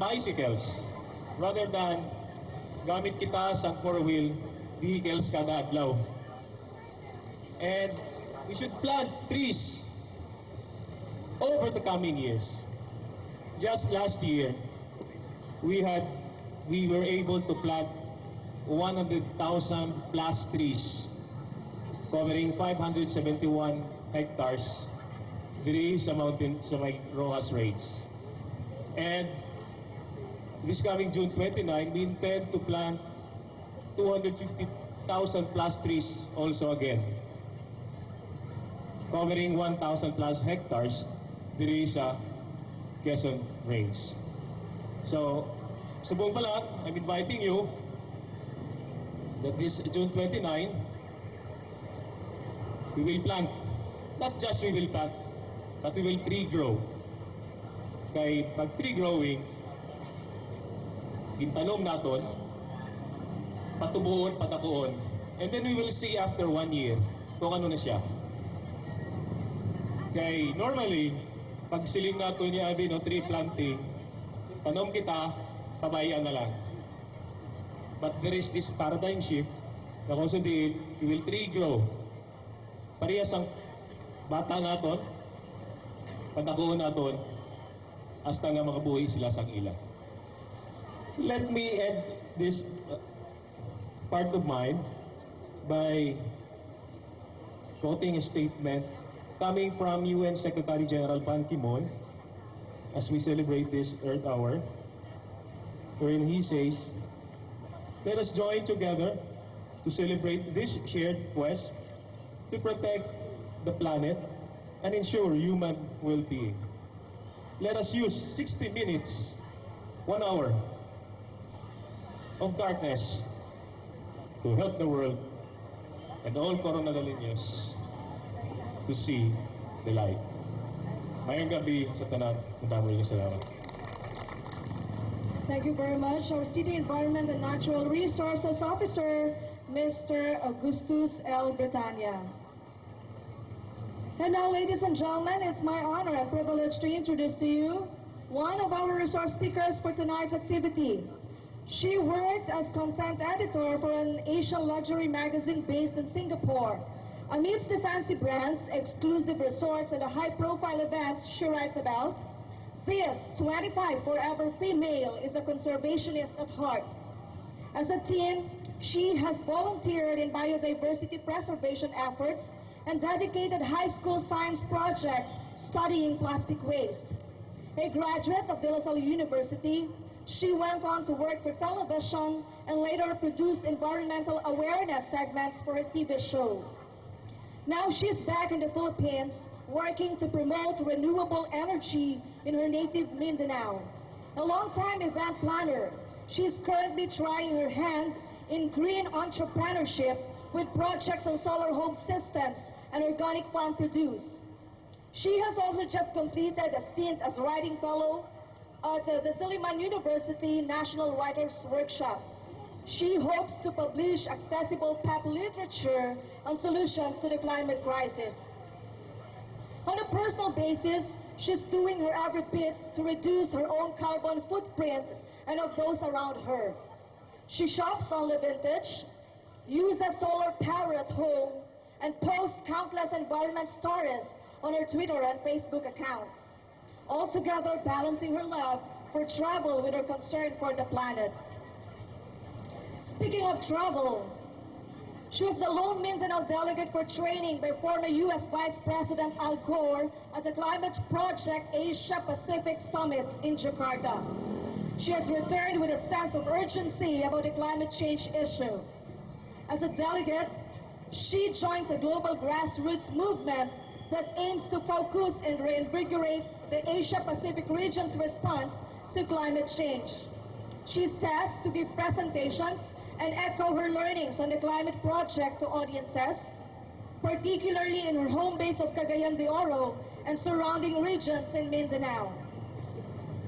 bicycles rather than gamit kita sa four-wheel vehicles kada adlaw. And we should plant trees over the coming years. Just last year, we were able to plant 100,000 plus trees covering 571 hectares diri sa mountain sa may Rojas Range. And this coming June 29, we intend to plant 250,000 plus trees also again, covering 1,000 plus hectares diri sa Quezon Range. So, sa buong balat, I'm inviting you that this June 29, we will plant. Not just we will plant, but we will tree grow. Kay pag tree growing, gintanom naton, patubuon, patakuon, and then we will see after 1 year kung ano na siya. Kay normally, pag siling nato niya abi no tree planting, tanom kita, pabayaan na lang. But there is this paradigm shift na kung sabihin, we will tree grow. Parehas ang bata naton, patakuon naton, hasta nga makabuhi sila sang ila. Let me end this part of mine by quoting a statement coming from UN Secretary General Ban Ki-moon as we celebrate this Earth Hour, wherein he says, "Let us join together to celebrate this shared quest to protect the planet and ensure human well-being. Let us use 60 minutes, 1 hour of darkness to help the world and all Coronadaleños to see the light." Mayang gabi sa tanan, madamay niyo salamat. Thank you very much. Our City Environment and Natural Resources Officer, Mr. Augustus L. Bretanya. And now, ladies and gentlemen, it's my honor and privilege to introduce to you one of our resource speakers for tonight's activity. She worked as content editor for an Asian luxury magazine based in Singapore. Amidst the fancy brands, exclusive resorts, and the high-profile events she writes about, this 25 forever female is a conservationist at heart. As a teen, she has volunteered in biodiversity preservation efforts and dedicated high school science projects studying plastic waste. A graduate of De La Salle University, she went on to work for television and later produced environmental awareness segments for a TV show. Now she's back in the Philippines working to promote renewable energy in her native Mindanao. A long-time event planner, she's currently trying her hand in green entrepreneurship with projects on solar home systems and organic farm produce. She has also just completed a stint as writing fellow at the Silliman University National Writers Workshop. She hopes to publish accessible pop literature on solutions to the climate crisis. On a personal basis, she's doing her every bit to reduce her own carbon footprint and of those around her. She shops only vintage, uses solar power at home, and posts countless environment stories on her Twitter and Facebook accounts, altogether balancing her love for travel with her concern for the planet. Speaking of travel, she was the lone Mindanao delegate for training by former U.S. Vice President Al Gore at the Climate Project Asia-Pacific Summit in Jakarta. She has returned with a sense of urgency about the climate change issue. As a delegate, she joins a global grassroots movement that aims to focus and reinvigorate the Asia-Pacific region's response to climate change. She's tasked to give presentations and echo her learnings on the climate project to audiences, particularly in her home base of Cagayan de Oro and surrounding regions in Mindanao.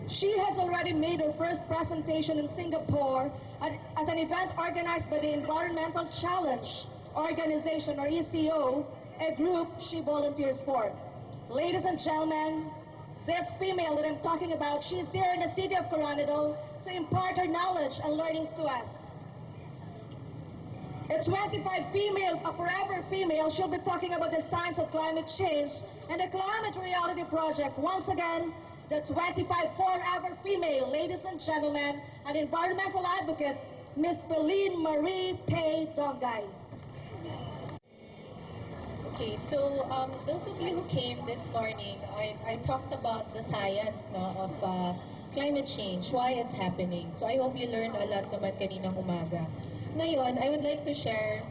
She has already made her first presentation in Singapore at an event organized by the Environmental Challenge Organization, or ECO, a group she volunteers for. Ladies and gentlemen, This female that I'm talking about, she's here in the city of Coronadal to impart her knowledge and learnings to us. At 25 female, a forever female, she'll be talking about the science of climate change and the Climate Reality Project. Once again, the 25 forever female, ladies and gentlemen, an environmental advocate, Miss Pauline Marie Pay Dongay. Okay, so those of you who came this morning, I talked about the science of climate change, why it's happening. So I hope you learned a lot naman kaninang umaga. Ngayon, I would like to share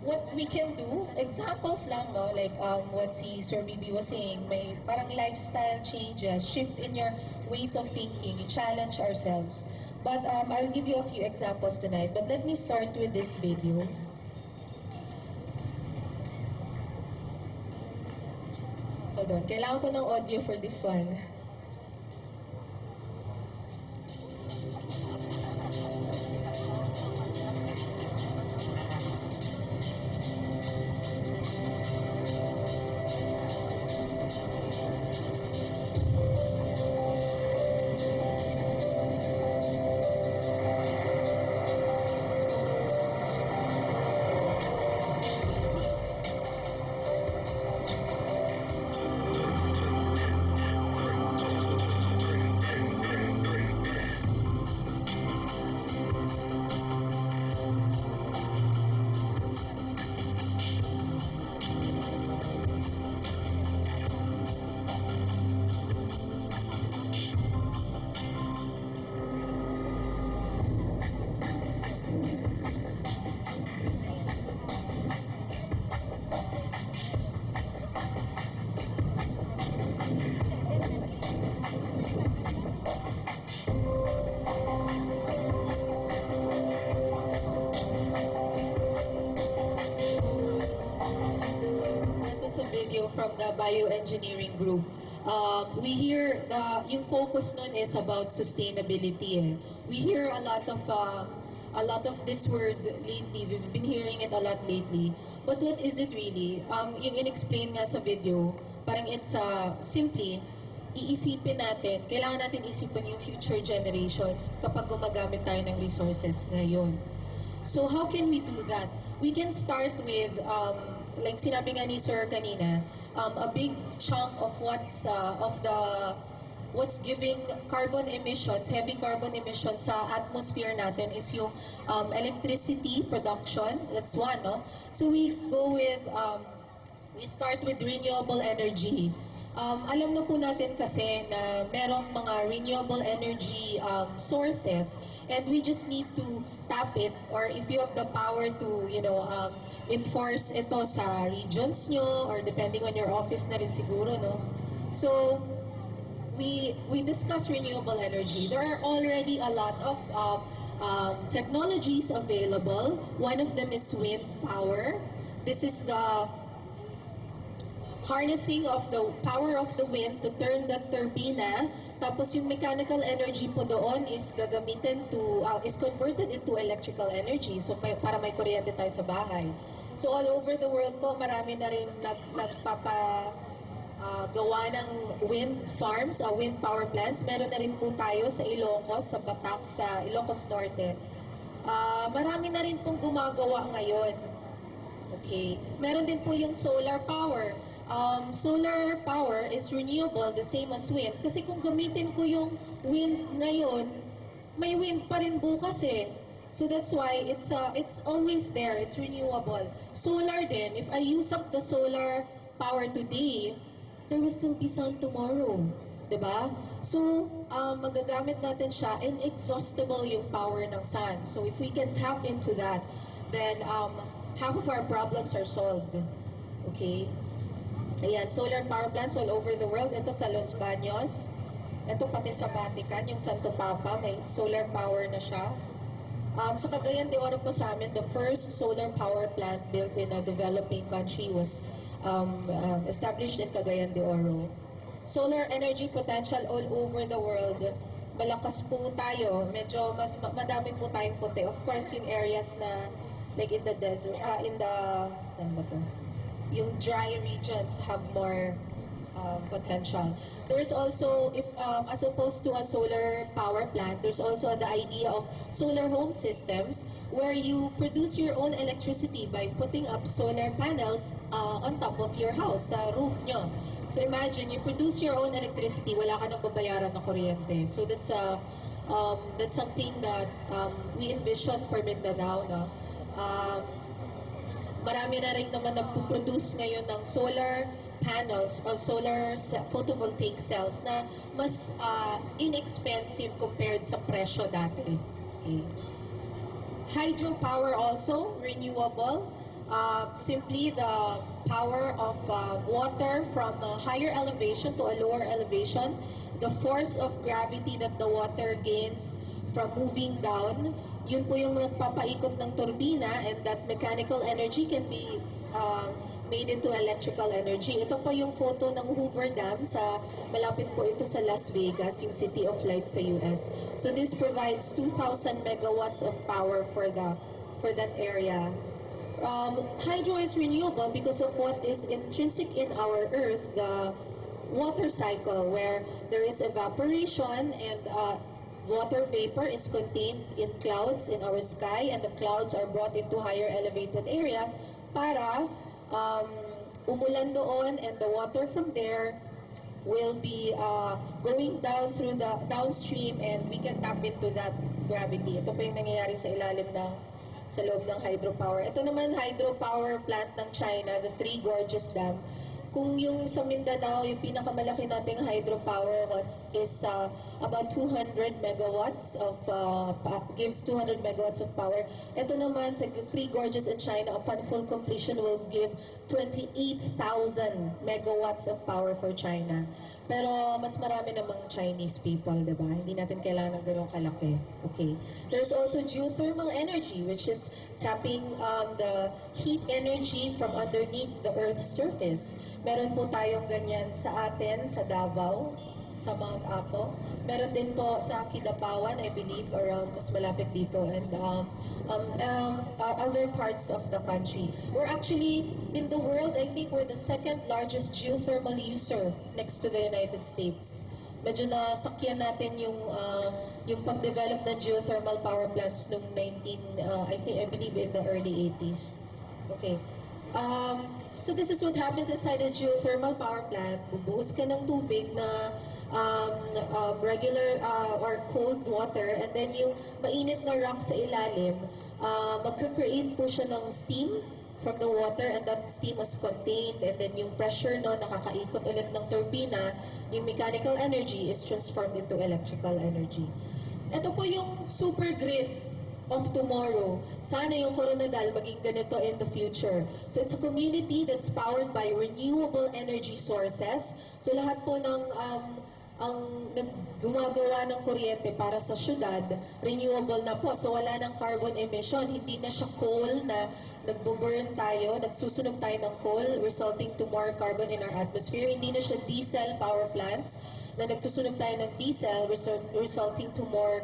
what we can do, examples lang, no? Like what si Sir Bibi was saying, may parang lifestyle changes, shift in your ways of thinking, you challenge ourselves. But I'll give you a few examples tonight. But let me start with this video. Hold on, kailangan ko ng audio for this one. From the bioengineering group. We hear yung focus nun is about sustainability. We hear a lot of this word lately. We've been hearing it a lot lately. But what is it really? Yung in-explain nga sa video, parang it's simply iisipin natin, kailangan natin isipin yung future generations kapag gumagamit tayo ng resources ngayon. So how can we do that? We can start with like sinabi nga ni Sir kanina, a big chunk of what's giving carbon emissions, heavy carbon emissions sa atmosphere natin is yung electricity production. That's one, no? So we go with, we start with renewable energy. Alam na po natin kasi na merong mga renewable energy sources, and we just need to tap it, or if you have the power to, enforce ito sa regions nyo, or depending on your office na rin siguro, no? So, we discuss renewable energy. There are already a lot of technologies available. One of them is wind power. This is the harnessing of the power of the wind to turn the turbina. Tapos yung mechanical energy po doon is gagamitin is converted into electrical energy. So para may kuryente tayo sa bahay. So all over the world po, marami na rin gawa ng wind farms, wind power plants. Meron na rin po tayo sa Ilocos, sa Batak, sa Ilocos Norte. Marami na rin pong gumagawa ngayon. Okay. Meron din po yung solar power. Solar power is renewable, the same as wind. Kasi kung gamitin ko yung wind ngayon, may wind pa rin bukas eh. So that's why it's always there, it's renewable. Solar din, if I use up the solar power today, there will still be sun tomorrow. Diba? So, magagamit natin siya, inexhaustible yung power ng sun. So if we can tap into that, then half of our problems are solved. Okay? Ayan, solar power plants all over the world. Ito sa Los Baños. Ito pati sa Vatican, yung Santo Papa, may solar power na siya. Sa Cagayan de Oro po sa amin, the first solar power plant built in a developing country was established in Cagayan de Oro. Solar energy potential all over the world. Malakas po tayo. Medyo mas madami po tayong puti. Of course, yung areas na like in the desert, saan ba to? Yung dry regions have more potential. There's also, if as opposed to a solar power plant, there's also the idea of solar home systems where you produce your own electricity by putting up solar panels on top of your house, sa roof nyo. So imagine, you produce your own electricity, wala ka nang babayaran na kuryente. So that's something that we envision for Mindanao. No? Marami na rin naman nagpo-produce ngayon ng solar panels o photovoltaic cells na mas inexpensive compared sa presyo dati. Okay. Hydropower also, renewable. Simply the power of water from a higher elevation to a lower elevation. The force of gravity that the water gains from moving down, yun po yung nagpapaikot ng turbina, and that mechanical energy can be made into electrical energy. Ito po yung photo ng Hoover Dam, malapit po ito sa Las Vegas, yung City of Light sa US. So this provides 2,000 megawatts of power for that area. Hydro is renewable because of what is intrinsic in our Earth, the water cycle, where there is evaporation and water vapor is contained in clouds in our sky, and the clouds are brought into higher elevated areas para umulan doon, and the water from there will be going down through the downstream, and we can tap into that gravity. Ito po yung nangyayari sa ilalim sa loob ng hydropower. Ito naman hydropower plant ng China, the Three Gorges Dam. Kung yung sa Mindanao, yung pinakamalaki nating hydropower is about 200 megawatts of gives 200 megawatts of power. Ito naman sa Three Gorges in China, upon full completion, will give 28,000 megawatts of power for China. Pero mas marami namang Chinese people, di ba? Hindi natin kailangan ng ganun kalaki. Okay. There's also geothermal energy, which is tapping the heat energy from underneath the Earth's surface. Meron po tayong ganyan sa atin, sa Davao, sa Mount Apo. Meron din po sa Kidapawan, I believe, around, mas malapit dito, and other parts of the country. We're actually, in the world, I think we're the second largest geothermal user next to the United States. Medyo nasakyan natin yung pag-develop ng geothermal power plants noong I believe in the early 80s. Okay. So this is what happens inside a geothermal power plant. Bubuhos ka ng tubig na regular or cold water, and then yung mainit na rock sa ilalim, magka-create po siya ng steam from the water, and that steam was contained, and then yung pressure no, nakakaikot ulit ng turbina, yung mechanical energy is transformed into electrical energy. Ito po yung super grid of tomorrow. Sana yung Coronadal maging ganito in the future. So it's a community that's powered by renewable energy sources. So lahat po ng ang gumagawa ng kuryente para sa syudad, renewable na po. So wala ng carbon emission. Hindi na siya coal na nagbo-burn tayo, nagsusunog tayo ng coal, resulting to more carbon in our atmosphere. Hindi na siya diesel power plants na nagsusunog tayo ng diesel, resulting to more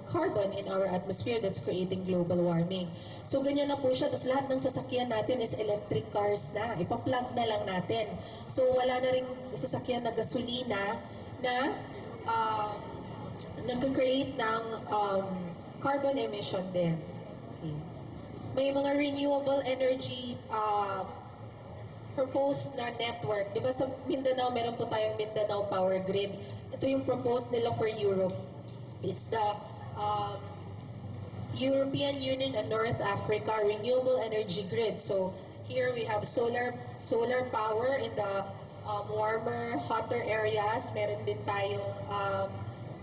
carbon in our atmosphere that's creating global warming. So ganyan na po siya. Tapos lahat ng sasakyan natin is electric cars na. Ipa-plug na lang natin. So wala na rin sasakyan na gasolina na nag-create ng carbon emission din. Okay. May mga renewable energy proposed na network. Di ba sa Mindanao, meron po tayong Mindanao Power Grid. Ito yung proposed nila for Europe. It's the European Union and North Africa Renewable Energy Grid. So here we have solar power in the warmer, hotter areas. Meron din tayong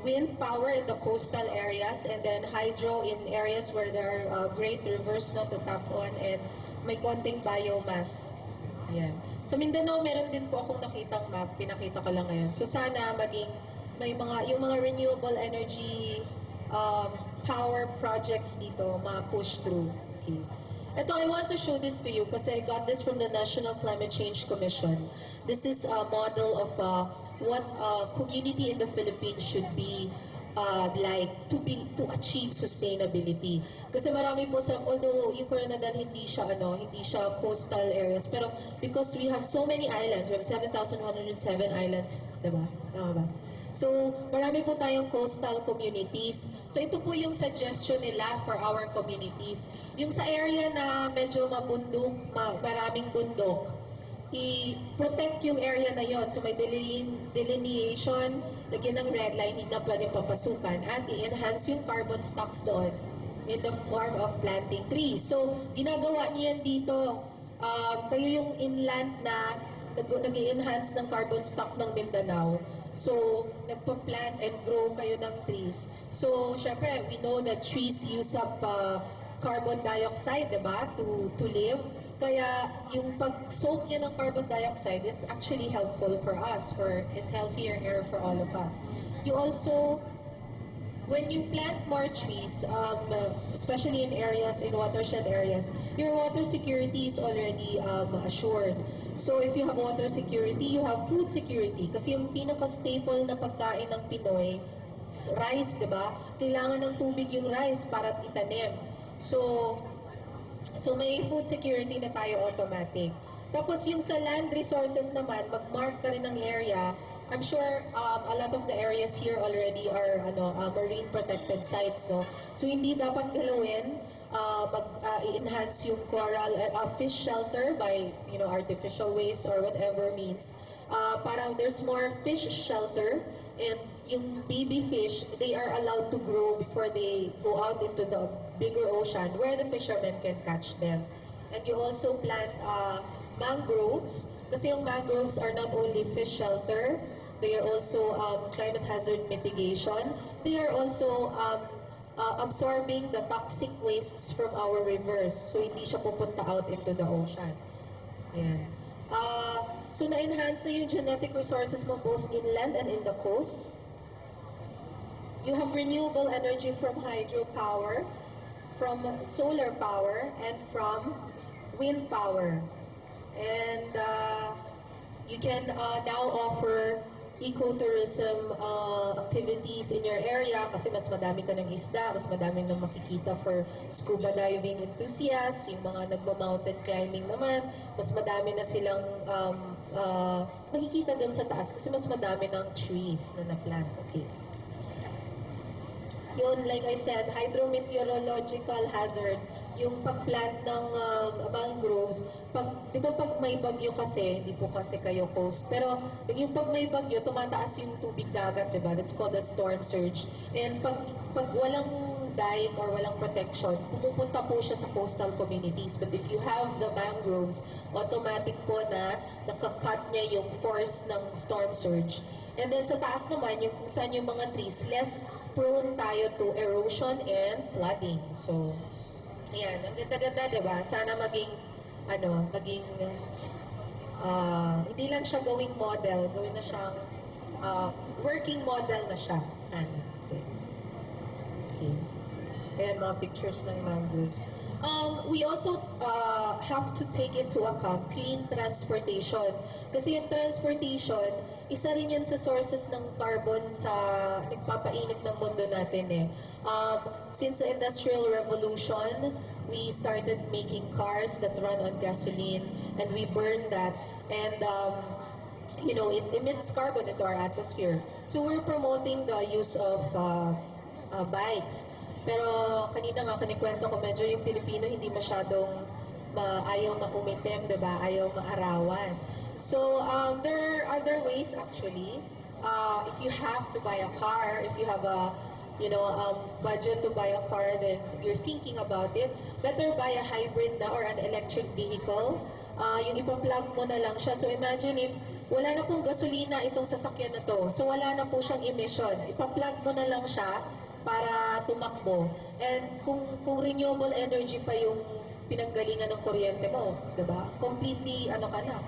wind power in the coastal areas, and then hydro in areas where there are great rivers not to tap on, and may konting biomass. Yan. Sa Mindanao, meron din po akong nakitang map, pinakita ko lang ngayon. So sana maging yung mga renewable energy power projects dito ma-push through. Okay. Ito, I want to show this to you because I got this from the National Climate Change Commission. This is a model of what community in the Philippines should be like to achieve sustainability. Kasi marami po sa, although yung Coronadal hindi siya coastal areas, pero because we have so many islands, we have 7,107 islands, diba? Tama ba? So, marami po tayong coastal communities. So, ito po yung suggestion nila for our communities. Yung sa area na medyo mabundok, maraming bundok, i-protect yung area na yon. So, may delineation, lagyan ng red line, hindi na pwedeng papasukan, at i-enhance yung carbon stocks doon in the form of planting trees. So, ginagawa niyan dito, kayo yung inland na nag-enhance ng carbon stock ng Mindanao. So, nagpa-plant and grow kayo ng trees. So, syempre, we know that trees use up carbon dioxide, diba, to live. Kaya, yung pag-soak niya ng carbon dioxide, it's actually helpful for us, it's healthier air for all of us. You also, when you plant more trees, especially in watershed areas, your water security is already assured. So if you have water security, you have food security. Kasi yung pinaka-staple na pagkain ng Pinoy, rice, di ba? Kailangan ng tubig yung rice para itanim. So may food security na tayo automatic. Tapos yung sa land resources naman, mag-mark ka rin ng area. I'm sure a lot of the areas here already are marine protected sites, no? So hindi dapat galawin, i-enhance yung coral fish shelter by artificial ways or whatever means. Para there's more fish shelter, and yung baby fish, they are allowed to grow before they go out into the bigger ocean where the fishermen can catch them. And you also plant mangroves, kasi yung mangroves are not only fish shelter, they are also climate hazard mitigation. They are also absorbing the toxic wastes from our rivers, so hindi siya pupunta out into the ocean. Ayan. So na-enhance na yung genetic resources mo both inland and in the coasts. You have renewable energy from hydropower, from solar power, and from wind power. And you can now offer ecotourism activities in your area kasi mas madami ka ng isda, mas madami nang makikita for scuba diving enthusiasts, yung mga nagma-mountain climbing naman, mas madami na silang makikita doon sa taas kasi mas madami ng trees na na-plant. Okay. Yun, like I said, hydrometeorological hazard, yung pag-plant ng mangroves, di ba pag may bagyo kasi, hindi po kasi kayo coast, pero yung pag may bagyo, tumataas yung tubig dagat, di ba? That's called a storm surge. And pag walang dike or walang protection, pumupunta po siya sa coastal communities. But if you have the mangroves, automatic po na nakakat niya yung force ng storm surge. And then sa taas naman, yung kung saan yung mga trees, less prone tayo to erosion and flooding. So, ayan, ang ganda-ganda, diba? Sana maging hindi lang siya gawing model, gawin na siyang working model na siya. Sana. Okay. Ayan, mga pictures ng mangroves. We also have to take into account clean transportation. Kasi yung transportation, isa rin yan sa sources ng carbon sa nagpapainit ng mundo natin eh. Since the Industrial Revolution, we started making cars that run on gasoline and we burn that. And it emits carbon into our atmosphere. So we're promoting the use of bikes. Pero kanina nga kinikwento ko, medyo yung Pilipino hindi masyadong ayaw maumitim, diba? Ayaw maarawan. So there are other ways actually. If you have to buy a car, if you have a budget to buy a car, then you're thinking about it, better buy a hybrid na or an electric vehicle. Yung ipa-plug mo na lang siya. So imagine if wala na pong gasolina itong sasakyan na to, so wala na po siyang emission. Ipa-plug mo na lang siya para tumakbo. And kung renewable energy pa yung pinanggalingan ng kuryente mo, diba? Completely,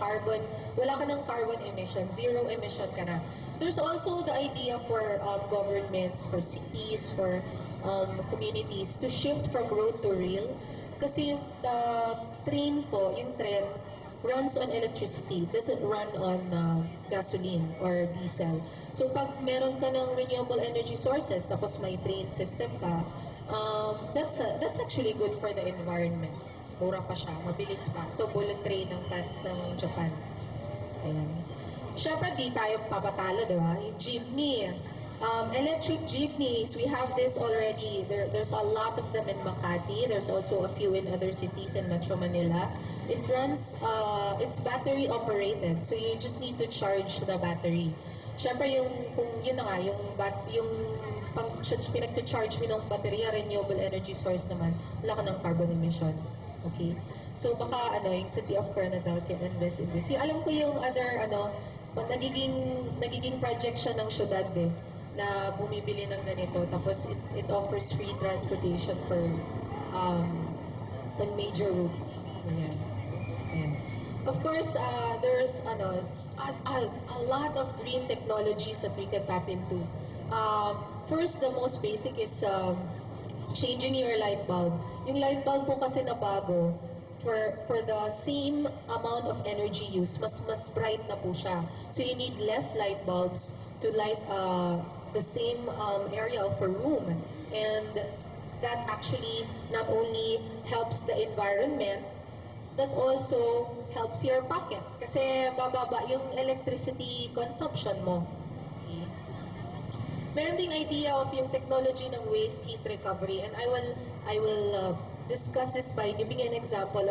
carbon, wala ka ng carbon emission, zero emission ka na. There's also the idea for governments, for cities, for communities to shift from road to rail. Kasi yung train po, yung tren, runs on electricity, doesn't run on gasoline or diesel. So pag meron ka ng renewable energy sources, tapos may train system ka, that's actually good for the environment. Mura pa siya, mabilis pa. Ito, bullet train ng Japan. Ayan. Siyempre, di tayo papatalo, di ba? Yung jeepney. Electric jeepneys, we have this already. There's a lot of them in Makati. There's also a few in other cities in Metro Manila. It runs, it's battery operated. So you just need to charge the battery. Siyempre, yun na nga, yung pinag-charge mo ng baterya, renewable energy source naman, wala ka ng carbon emission. Okay? So baka, yung City of Coronadal can invest in this. Alam ko yung other, nagiging project siya ng syudad na bumibili ng ganito, tapos it offers free transportation for on major routes. Ayan. Ayan. Of course, there's a lot of green technologies that we can tap into. First, the most basic is changing your light bulb. Yung light bulb po kasi na bago, for the same amount of energy use, mas bright na po siya. So you need less light bulbs to light the same area of a room. And that actually not only helps the environment, that also helps your pocket. Kasi bababa yung electricity consumption mo. Okay. Meron ding idea of yung technology ng waste heat recovery, and I will discuss this by giving an example of